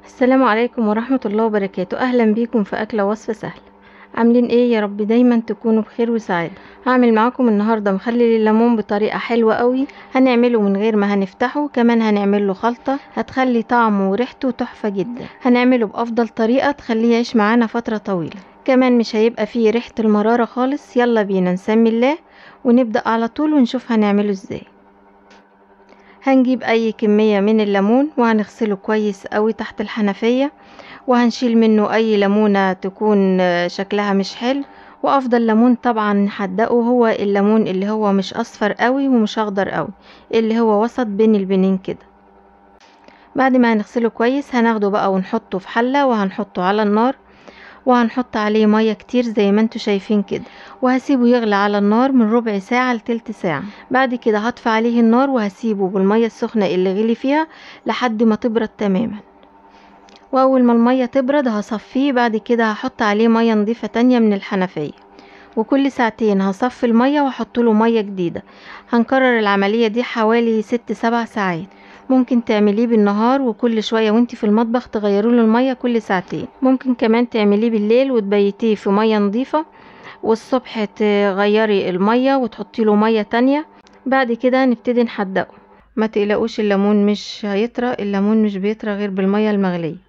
السلام عليكم ورحمة الله وبركاته. أهلا بيكم في أكلة وصفة سهلة. عاملين ايه؟ يا رب دايما تكونوا بخير وسعادة. هعمل معاكم النهاردة مخلل الليمون بطريقة حلوة قوي. هنعمله من غير ما هنفتحه، كمان هنعمل له خلطة هتخلي طعمه وريحته تحفة جدا. هنعمله بأفضل طريقة تخليه يعيش معانا فترة طويلة، كمان مش هيبقى فيه ريحة المرارة خالص. يلا بينا نسمي الله ونبدأ على طول ونشوف هنعمله ازاي. هنجيب اي كمية من الليمون وهنغسله كويس قوي تحت الحنفية، وهنشيل منه اي ليمونة تكون شكلها مش حلو. وافضل ليمون طبعا نحدقه هو الليمون اللي هو مش اصفر قوي ومش اخضر قوي، اللي هو وسط بين البنين كده. بعد ما هنغسله كويس هناخده بقى ونحطه في حلة وهنحطه على النار، وهنحط عليه مية كتير زي ما انتوا شايفين كده، وهسيبه يغلي على النار من ربع ساعة لتلت ساعة. بعد كده هطفي عليه النار وهسيبه بالمية السخنة اللي غلي فيها لحد ما تبرد تماما. واول ما المية تبرد هصفيه. بعد كده هحط عليه مية نظيفة تانية من الحنفية، وكل ساعتين هصفي المية واحط له مية جديدة. هنكرر العملية دي حوالي 6-7 ساعات. ممكن تعمليه بالنهار وكل شوية وانتي في المطبخ تغيروا له المية كل ساعتين. ممكن كمان تعمليه بالليل وتبيتيه في مية نظيفة، والصبح تغيري المية وتحطي له مية تانية. بعد كده نبتدي نحدقه. ما تقلقوش، الليمون مش هيطرى، الليمون مش بيطرى غير بالمية المغلية.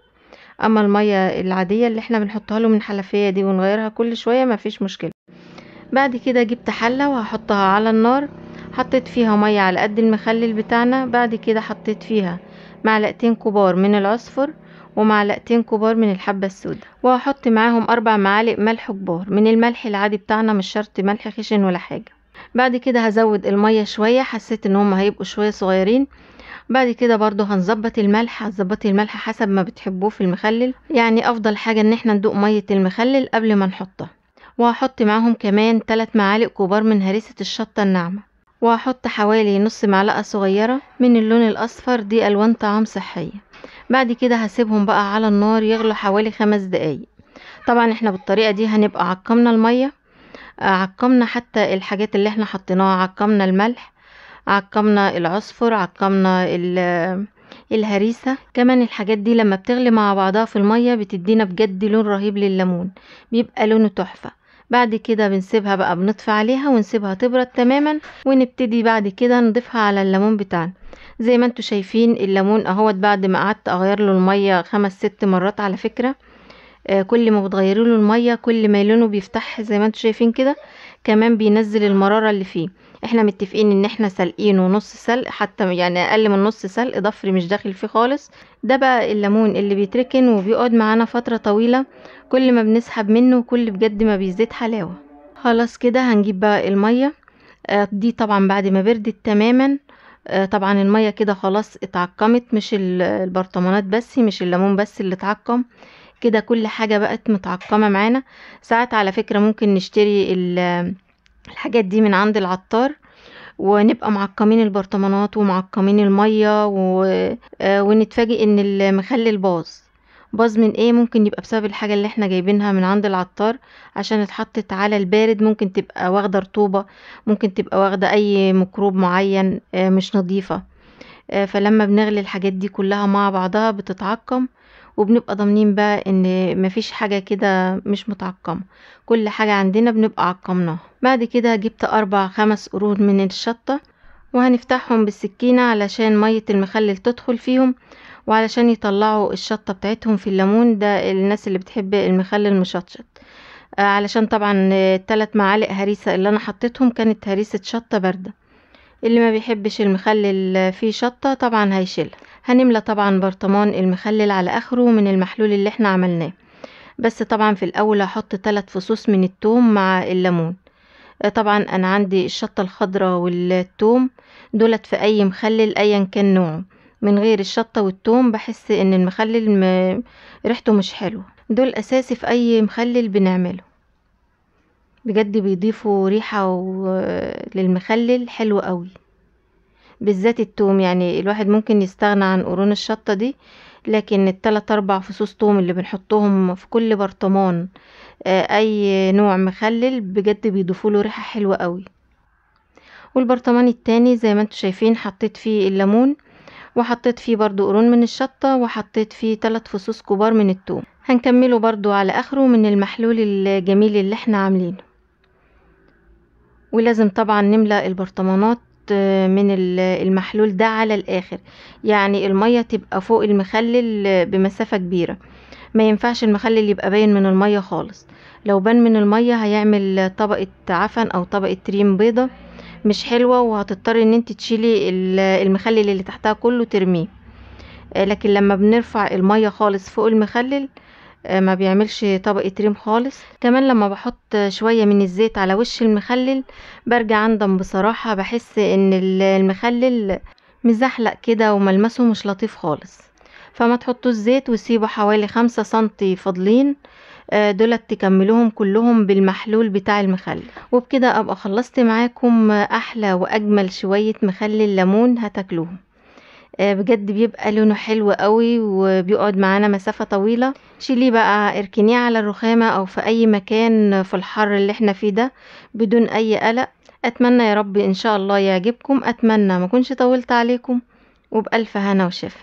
اما المية العادية اللي احنا بنحطها له من الحنفية دي ونغيرها كل شوية مفيش مشكلة. بعد كده جبت حلة وهحطها على النار، حطيت فيها مية على قد المخلل بتاعنا. بعد كده حطيت فيها معلقتين كبار من العصفر ومعلقتين كبار من الحبة السوداء، وهحط معاهم 4 معالق ملح كبار من الملح العادي بتاعنا، مش شرط ملح خشن ولا حاجة. بعد كده هزود المية شوية، حسيت ان هم هيبقوا شوية صغيرين. بعد كده برضو هنظبط الملح، هتظبطي الملح حسب ما بتحبوه في المخلل، يعني افضل حاجة ان احنا ندوق مية المخلل قبل ما نحطها. وهحط معاهم كمان 3 معالق كبار من هريسة الشطة الناعمة، وهحط حوالي نص معلقة صغيرة من اللون الاصفر، دي الوان طعام صحية. بعد كده هسيبهم بقى على النار يغلوا حوالي 5 دقايق. طبعا احنا بالطريقة دي هنبقى عقمنا المية، عقمنا حتى الحاجات اللي احنا حطيناها، عقمنا الملح، عقمنا العصفر، عقمنا الهريسة. كمان الحاجات دي لما بتغلي مع بعضها في المية بتدينا بجد لون رهيب لليمون، بيبقى لونه تحفة. بعد كده بنسيبها بقى، بنطفي عليها ونسيبها تبرد تماما، ونبتدي بعد كده نضيفها على الليمون بتاعنا. زي ما انتوا شايفين الليمون اهوت، بعد ما قعدت اغير له المية 5-6 مرات على فكرة. كل ما بتغيري له المية كل ما لونه بيفتح زي ما انتوا شايفين كده، كمان بينزل المرارة اللي فيه. احنا متفقين ان احنا سلقينه نص سلق، حتى يعني اقل من نص سلق، ضفري مش داخل فيه خالص. ده بقى الليمون اللي بيتركن وبيقعد معانا فترة طويلة، كل ما بنسحب منه كل بجد ما بيزيد حلاوة. خلاص كده هنجيب بقى المية دي طبعا بعد ما بردت تماما. طبعا المية كده خلاص اتعقمت، مش البرطمانات بس، مش الليمون بس اللي اتعقم كده، كل حاجة بقت متعقمة معانا. ساعات على فكرة ممكن نشتري الحاجات دي من عند العطار، ونبقى معقمين البرطمانات ومعقمين المية ونتفاجئ ان المخلل باظ من ايه؟ ممكن يبقى بسبب الحاجة اللي احنا جايبينها من عند العطار عشان اتحطت على البارد، ممكن تبقى واخدة رطوبة، ممكن تبقى واخدة اي ميكروب معين مش نظيفة. فلما بنغلي الحاجات دي كلها مع بعضها بتتعقم، وبنبقى ضامنين بقى ان مفيش حاجة كده مش متعقمة، كل حاجة عندنا بنبقى عقمناها. بعد كده جبت 4-5 قرون من الشطة، وهنفتحهم بالسكينة علشان مية المخلل تدخل فيهم، وعلشان يطلعوا الشطة بتاعتهم في الليمون ده، الناس اللي بتحب المخلل مشطشط. علشان طبعا 3 معالق هريسة اللي انا حطيتهم كانت هريسة شطة باردة، اللي ما بيحبش المخلل فيه شطة طبعا هيشيلها. هنملى طبعا برطمان المخلل على اخره من المحلول اللي احنا عملناه، بس طبعا في الاول هحط 3 فصوص من الثوم مع الليمون. طبعا انا عندي الشطة الخضراء والثوم دولت في اي مخلل ايا كان نوعه، من غير الشطة والثوم بحس ان المخلل ريحته مش حلوة. دول اساسي في اي مخلل بنعمله، بجد بيضيفوا ريحة للمخلل حلو قوي، بالذات التوم. يعني الواحد ممكن يستغنى عن قرون الشطة دي، لكن ال3-4 فصوص توم اللي بنحطهم في كل برطمان اي نوع مخلل بجد بيضيفوا له ريحة حلوة قوي. والبرطمان التاني زي ما انتوا شايفين حطيت فيه الليمون، وحطيت فيه برضو قرون من الشطة، وحطيت فيه 3 فصوص كبار من الثوم. هنكمله برضو على اخره من المحلول الجميل اللي احنا عاملينه. ولازم طبعا نملأ البرطمانات من المحلول ده على الاخر، يعني المية تبقى فوق المخلل بمسافة كبيرة. ما ينفعش المخلل يبقى باين من المية خالص، لو بان من المية هيعمل طبقة عفن او طبقة ريم بيضة مش حلوة، وهتضطري ان انت تشيلي المخلل اللي تحتها كله ترميه. لكن لما بنرفع المية خالص فوق المخلل ما بيعملش طبقة ريم خالص. كمان لما بحط شوية من الزيت على وش المخلل برجع اندم بصراحة، بحس ان المخلل مزحلق كده وملمسه مش لطيف خالص. فما تحطوا الزيت وسيبوا حوالي 5 سنتي فاضلين، دولت تكملوهم كلهم بالمحلول بتاع المخلل. وبكده ابقى خلصت معاكم احلى واجمل شوية مخلل ليمون هتاكلوهم. بجد بيبقى لونه حلو قوي وبيقعد معانا مسافة طويلة. شيليه بقى، اركنيه على الرخامة او في اي مكان في الحر اللي احنا فيه ده بدون اي قلق. اتمنى يا رب ان شاء الله يعجبكم، اتمنى ما كنش طولت عليكم، وبألف هنا وشفا.